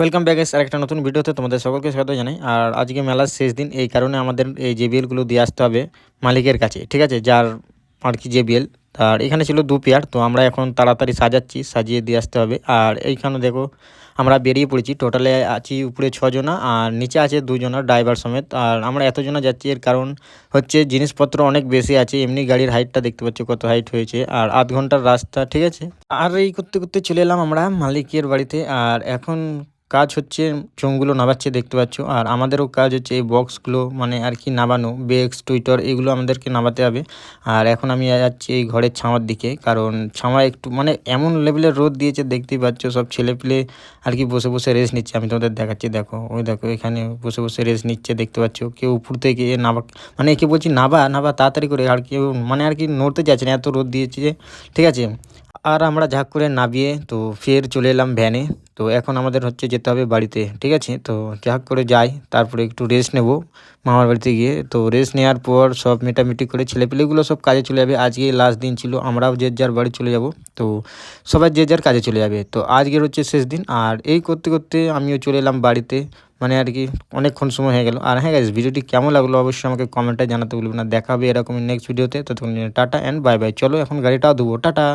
Welcome back guys আরেকটা নতুন ভিডিওতে তোমাদের সকলকে স্বাগত জানাই। আর আজকে মেলার শেষ দিন, এই কারণে আমাদের এই জেবিএলগুলো দিয়ে আসতে হবে মালিকের কাছে, ঠিক আছে, যার আর কি জেবিএল। আর এখানে ছিল 2 পেয়ার, তো আমরা এখন তাড়াতাড়ি সাজাচ্ছি, সাজিয়ে দিয়ে আসতে হবে। আর এইখানে দেখো আমরা বেরিয়ে পড়েছি, টোটালে আছি উপরে 6 জনা আর নিচে আছে 2 জনা ড্রাইভার সমেত। আর আমরা এতজনা যাচ্ছি এর কারণ হচ্ছে জিনিসপত্র অনেক বেশি আছে, এমনি গাড়ির হাইটটা দেখতে পাচ্ছ কত হাইট হয়েছে, আর আধ ঘন্টার রাস্তা, ঠিক আছে। আর এই করতে করতে চলে এলাম আমরা মালিকের বাড়িতে। আর এখন কাজ হচ্ছে, চোঙগুলো নামাচ্ছে দেখতে পাচ্ছ। আর আমাদেরও কাজ হচ্ছে এই বক্সগুলো মানে আর কি নামানো, বেক্স টুইটার এগুলো আমাদেরকে নামাতে হবে। আর এখন আমি যাচ্ছি এই ঘরের ছাওয়ার দিকে, কারণ ছাওয়া একটু মানে এমন লেভেলের রোদ দিয়েছে দেখতেই পাচ্ছ, সব ছেলেপিলে আর কি বসে বসে রেস্ট নিচ্ছে। আমি তোমাদের দেখাচ্ছি, দেখো ওই দেখো এখানে বসে বসে রেস্ট নিচ্ছে দেখতে পাচ্ছ। কেউ উপর থেকে নাবা, মানে একে বলছি নাবা নাবা তাড়াতাড়ি করে, আর কেউ মানে আর কি নড়তে যাচ্ছে না, এত রোদ দিয়েছে, ঠিক আছে। আর আমরা ঝাঁক করে নামিয়ে তো ফের চলে এলাম ভ্যানে। তো এখন আমাদের হচ্ছে যেতে হবে বাড়িতে, ঠিক আছে। তো ঝাঁক করে যাই, তারপরে একটু রেস্ট নেব মামার বাড়িতে গিয়ে। তো রেস্ট নেওয়ার পর সব মেটামেটি করে ছেলেপিলেগুলো সব কাজে চলে যাবে। আজকে লাস্ট দিন ছিল, আমরাও যে যার বাড়ি চলে যাব। তো সবাই যে যার কাজে চলে যাবে। তো আজকের হচ্ছে শেষ দিন। আর এই করতে করতে আমিও চলে এলাম বাড়িতে, মানে আর কি অনেকক্ষণ সময় হয়ে গেল। আর হ্যাঁ গাইস, ভিডিওটি কেমন লাগলো অবশ্যই আমাকে কমেন্টে জানাতে ভুলবেন না। দেখা হবে এরকম নেক্সট ভিডিওতে। ততক্ষণ টাটা অ্যান্ড বাই বাই। চলো এখন গাড়িটাও দেবো, টাটা।